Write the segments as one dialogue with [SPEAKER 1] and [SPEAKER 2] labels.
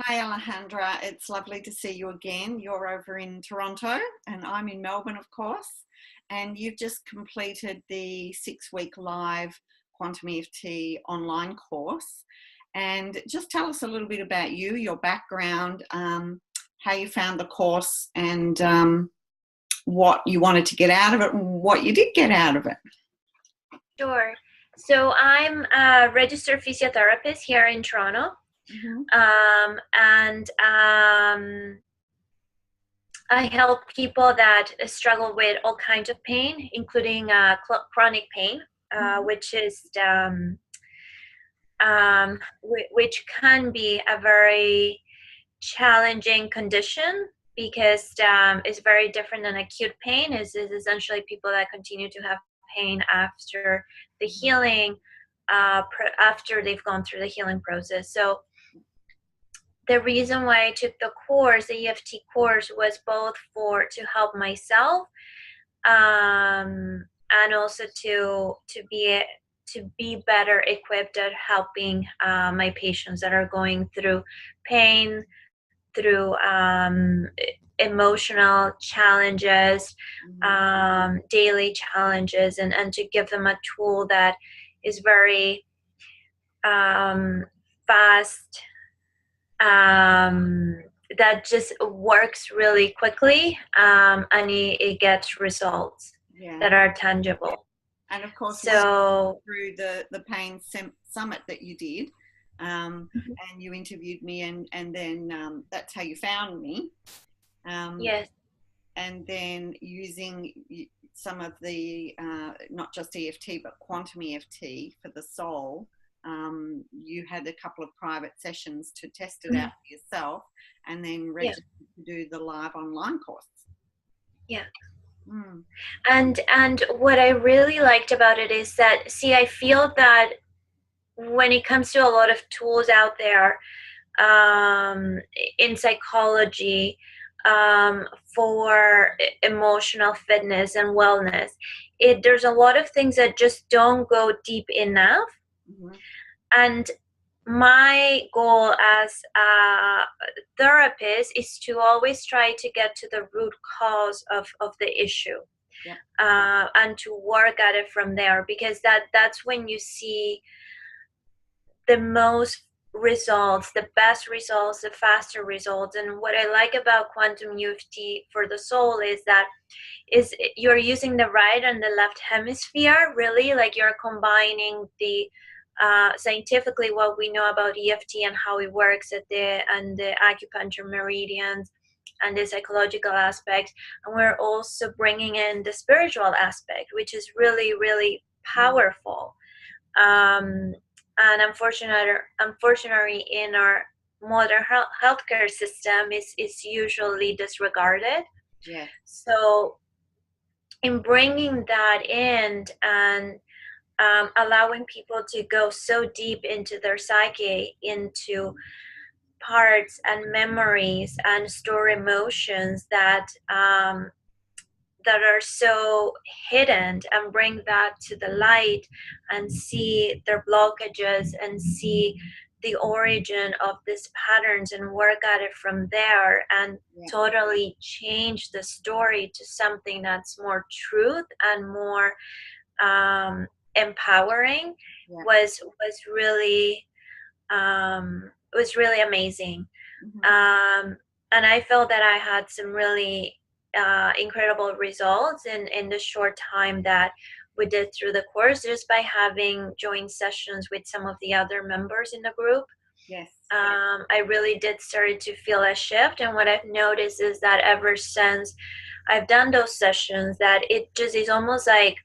[SPEAKER 1] Hi Alejandra, it's lovely to see you again. You're over in Toronto and I'm in Melbourne, of course. And you've just completed the 6-week live Quantum EFT online course. And just tell us a little bit about you, your background, how you found the course and what you wanted to get out of it and what you did get out of it.
[SPEAKER 2] Sure. So I'm a registered physiotherapist here in Toronto. I help people that struggle with all kinds of pain, including chronic pain, which can be a very challenging condition because it's very different than acute pain. Is essentially people that continue to have pain after the healing, after they've gone through the healing process. So the reason why I took the course, the EFT course, was both to help myself, and also to be better equipped at helping my patients that are going through pain, through emotional challenges, daily challenges, and to give them a tool that is very fast, that just works really quickly, and it gets results that are tangible.
[SPEAKER 1] And of course, so through the pain summit that you did, and you interviewed me, and then that's how you found me.
[SPEAKER 2] Yes.
[SPEAKER 1] And then using some of the, not just EFT, but Quantum EFT for the soul, you had a couple of private sessions to test it out for yourself, and then registered to do the live online course.
[SPEAKER 2] Yeah. And what I really liked about it is that, I feel that when it comes to a lot of tools out there in psychology for emotional fitness and wellness, there's a lot of things that just don't go deep enough. And my goal as a therapist is to always try to get to the root cause of the issue, and to work at it from there, because that's when you see the most results, the best results, the faster results. And what I like about Quantum EFT for the soul is that you're using the right and the left hemisphere, really, like you're combining the scientifically what we know about EFT and how it works and the acupuncture meridians and the psychological aspects, and we're also bringing in the spiritual aspect, which is really, really powerful. And unfortunately, in our modern healthcare system, is usually disregarded.
[SPEAKER 1] Yeah.
[SPEAKER 2] So, in bringing that in and allowing people to go so deep into their psyche, into parts and memories and store emotions that are so hidden, and bring that to the light and see their blockages and see the origin of these patterns and work at it from there, and totally change the story to something that's more truth and more empowering, was really amazing. And I felt that I had some really incredible results in the short time that we did through the course, just by having joint sessions with some of the other members in the group. I really did start to feel a shift, and what I've noticed is that ever since I've done those sessions, that it just is almost like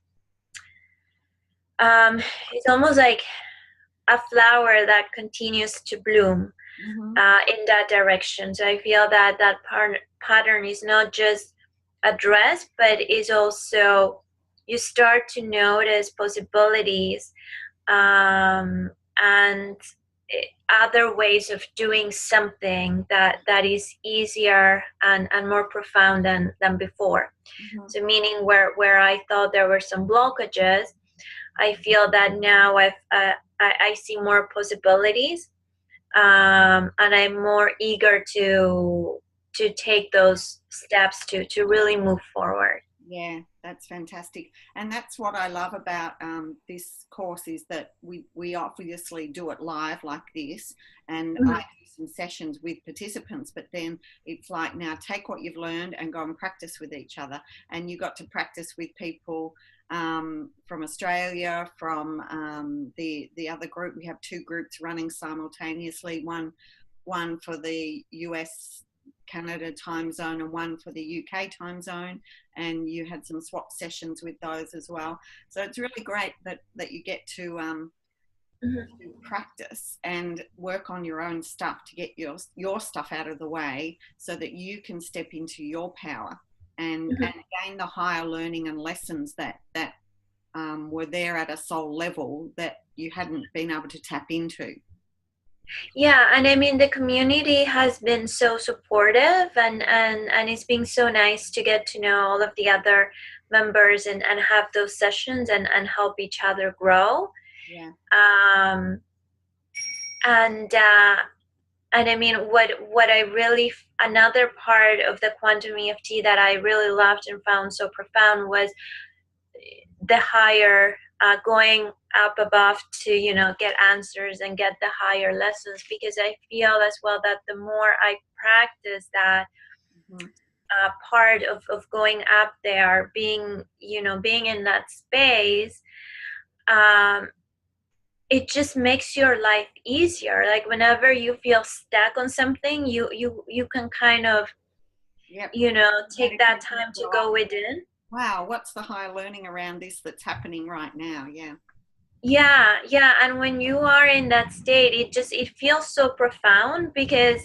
[SPEAKER 2] a flower that continues to bloom in that direction. So I feel that pattern is not just addressed, but is also, you start to notice possibilities and other ways of doing something that is easier and more profound than before. So meaning where I thought there were some blockages, I feel that now I see more possibilities and I'm more eager to take those steps to really move forward.
[SPEAKER 1] Yeah, that's fantastic. And that's what I love about this course is that we obviously do it live like this, and I do some sessions with participants, but then it's like, now take what you've learned and go and practice with each other. And you got to practice with people from Australia, from the other group. We have two groups running simultaneously, one for the US Canada time zone and one for the UK time zone, and you had some swap sessions with those as well. So it's really great that you get to practice and work on your own stuff to get your stuff out of the way so that you can step into your power and gain the higher learning and lessons that were there at a soul level that you hadn't been able to tap into.
[SPEAKER 2] Yeah, and I mean the community has been so supportive, and it's been so nice to get to know all of the other members and have those sessions and help each other grow.
[SPEAKER 1] Yeah.
[SPEAKER 2] And I mean what I really, another part of the quantum EFT that I really loved and found so profound was the higher going up above to, you know, get answers and get the higher lessons, because I feel as well that the more I practice that part of going up there, being, you know, being in that space, it just makes your life easier. Like whenever you feel stuck on something, you can kind of, you know, take that time to go within.
[SPEAKER 1] Wow, what's the higher learning around this that's happening right now?
[SPEAKER 2] Yeah, and when you are in that state, it feels so profound, because,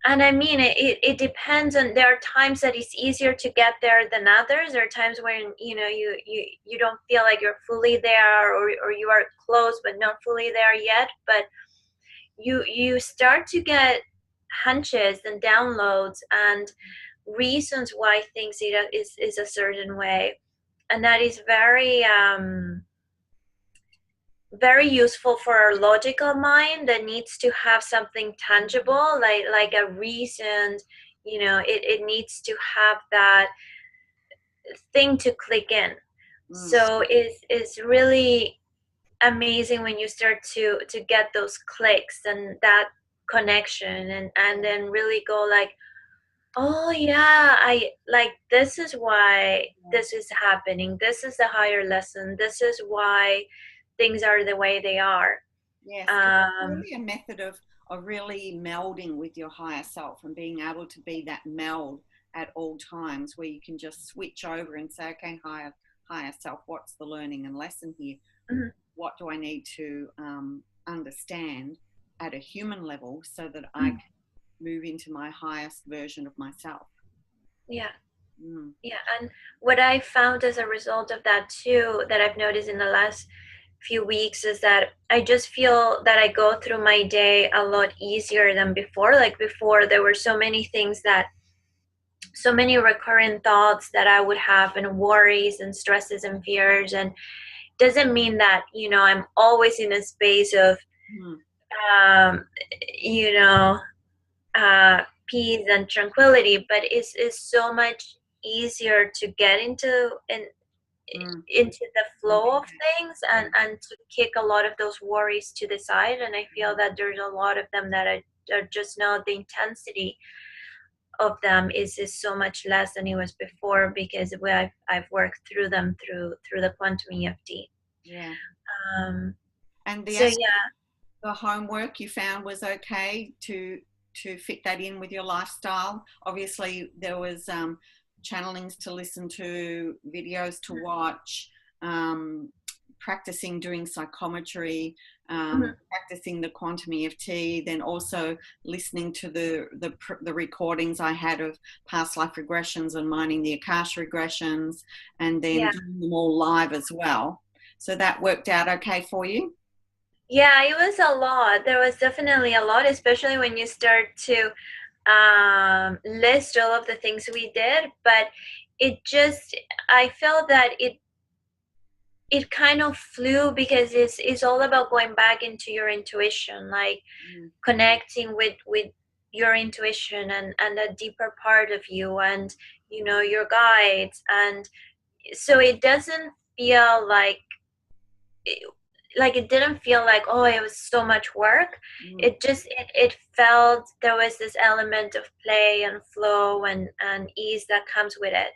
[SPEAKER 2] and I mean it depends on, there are times that it's easier to get there than others. There are times when, you know, you don't feel like you're fully there, or you are close but not fully there yet, but you start to get hunches and downloads and reasons why things is a certain way, and that is very very useful for our logical mind that needs to have something tangible, like a reason, you know, it needs to have that thing to click in. So it's really amazing when you start to get those clicks and that connection, and then really go like, oh yeah, I like, this is why this is happening, this is the higher lesson, this is why things are the way they are.
[SPEAKER 1] Yes, it's really a method of really melding with your higher self and being able to be that meld at all times, where you can just switch over and say, okay, higher self, what's the learning and lesson here? What do I need to understand at a human level so that I can move into my highest version of myself?
[SPEAKER 2] Yeah. And what I found as a result of that too, that I've noticed in the last few weeks, is that I just feel that I go through my day a lot easier than before. Like before, there were so many things, that so many recurrent thoughts that I would have, and worries and stresses and fears, and doesn't mean that, you know, I'm always in a space of you know, peace and tranquility, but it's so much easier to get into into the flow of things, and to kick a lot of those worries to the side. And I feel that there's a lot of them that are just now, the intensity of them is so much less than it was before, because I've worked through them through the quantum EFT.
[SPEAKER 1] And
[SPEAKER 2] the
[SPEAKER 1] homework you found was okay to fit that in with your lifestyle. Obviously there was channelings to listen to, videos to watch, practicing doing psychometry, practicing the quantum EFT, then also listening to the recordings I had of past life regressions and mining the Akasha regressions, and then doing them all live as well. So that worked out okay for you?
[SPEAKER 2] Yeah, it was a lot. There was definitely a lot, especially when you start to list all of the things we did. But it just, I felt that it kind of flew because it's all about going back into your intuition, like connecting with your intuition and a deeper part of you, and you know, your guides. And so it doesn't feel like it didn't feel like, oh, it was so much work. It just it felt there was this element of play and flow and ease that comes with it.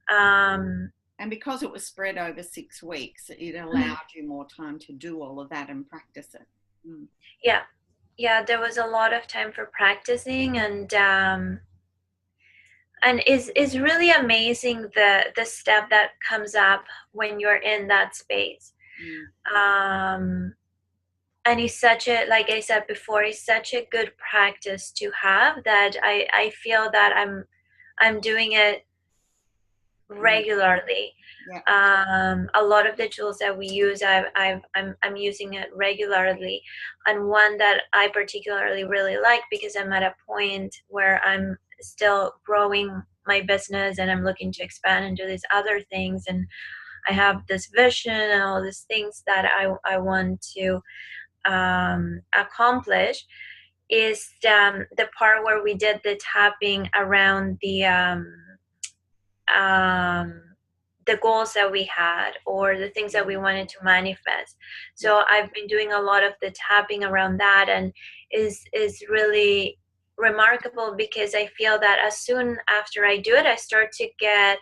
[SPEAKER 1] And because it was spread over 6 weeks, it allowed you more time to do all of that and practice it.
[SPEAKER 2] Yeah, there was a lot of time for practicing, and is really amazing the step that comes up when you're in that space. And it's such a, like I said before, it's such a good practice to have, that I feel that I'm doing it regularly. A lot of the tools that we use, I'm using it regularly. And one that I particularly really like, because I'm at a point where I'm still growing my business and I'm looking to expand and do these other things, and I have this vision and all these things that I want to accomplish, is the part where we did the tapping around the goals that we had, or the things that we wanted to manifest. So I've been doing a lot of the tapping around that, and is really remarkable, because I feel that as soon after I do it, I start to get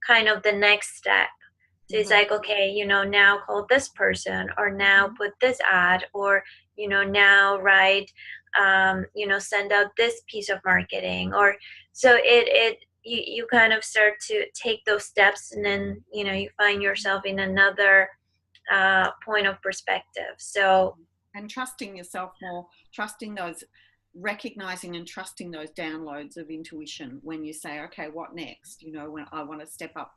[SPEAKER 2] kind of the next step. So it's like, okay, you know, now call this person, or now put this ad, or, you know, now write, you know, send out this piece of marketing. Or so you kind of start to take those steps, and then, you know, you find yourself in another point of perspective. So,
[SPEAKER 1] and trusting yourself more, trusting those, recognizing and trusting those downloads of intuition when you say, okay, what next? You know, when I want to step up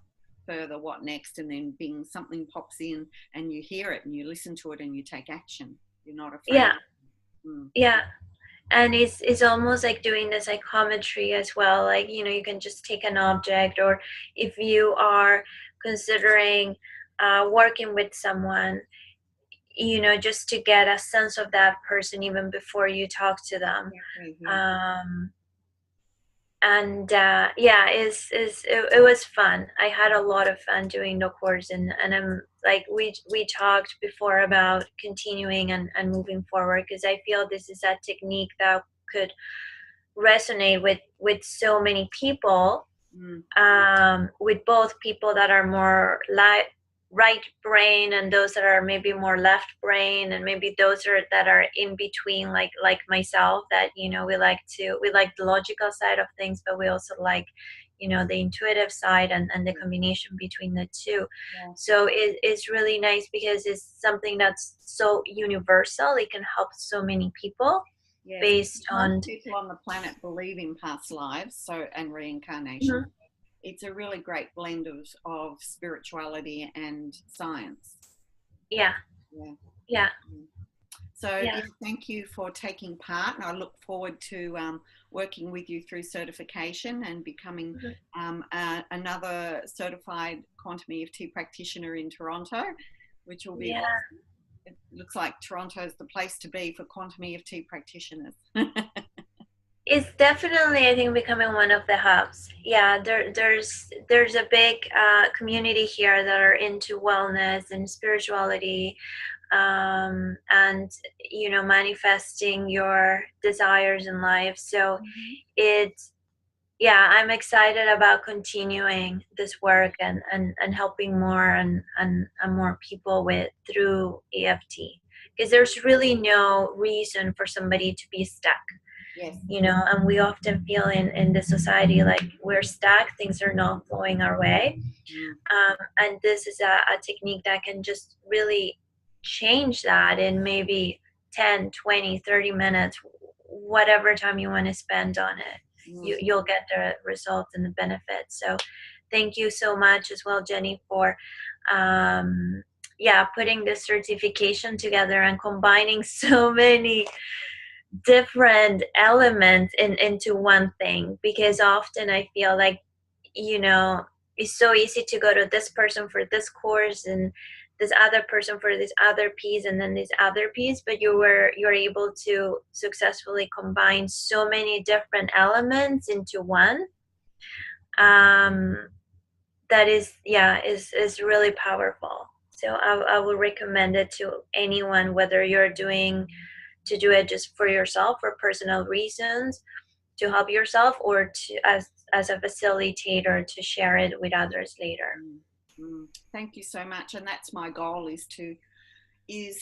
[SPEAKER 1] further, what next? And then being something pops in and you hear it and you listen to it and you take action. You're not afraid.
[SPEAKER 2] Yeah. And it's almost like doing the psychometry as well. Like, you know, you can just take an object, or if you are considering working with someone, you know, just to get a sense of that person even before you talk to them. And it was fun. I had a lot of fun doing the course, and I'm like, we talked before about continuing and moving forward, because I feel this is a technique that could resonate with so many people, with both people that are more right brain, and those that are maybe more left brain, and maybe those that are in between, like myself, that, you know, we like the logical side of things, but we also like, you know, the intuitive side, and the combination between the two. So it's really nice, because it's something that's so universal. It can help so many people. Based on,
[SPEAKER 1] most people on the planet believe in past lives, so, and reincarnation. It's a really great blend of spirituality and science. So thank you for taking part, and I look forward to working with you through certification and becoming another certified Quantum EFT practitioner in Toronto, which will be awesome. It looks like Toronto's the place to be for Quantum EFT practitioners.
[SPEAKER 2] It's definitely, I think, becoming one of the hubs. Yeah, there's a big community here that are into wellness and spirituality, and, you know, manifesting your desires in life. So I'm excited about continuing this work and helping more and more people through EFT, because there's really no reason for somebody to be stuck. You know, and we often feel in the society like we're stuck, things are not flowing our way. And this is a technique that can just really change that in maybe 10, 20, 30 minutes, whatever time you want to spend on it. You'll get the results and the benefits. So thank you so much as well, Jenny, for putting this certification together and combining so many different elements into one thing. Because often I feel like, you know, it's so easy to go to this person for this course and this other person for this other piece and then this other piece, but you're able to successfully combine so many different elements into one. That is really powerful. So I would recommend it to anyone, whether you're doing to do it just for yourself for personal reasons, to help yourself, or to as a facilitator to share it with others later.
[SPEAKER 1] Thank you so much. And that's my goal, is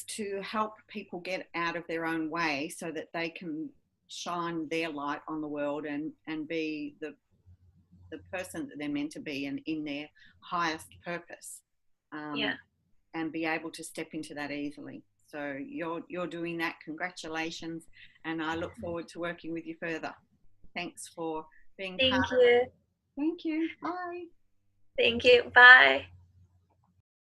[SPEAKER 1] to help people get out of their own way so that they can shine their light on the world and be the person that they're meant to be, and in their highest purpose, and be able to step into that easily. So you're doing that. Congratulations, and I look forward to working with you further. Thanks for being part of it. Thank you. Bye.
[SPEAKER 2] Thank you. Bye.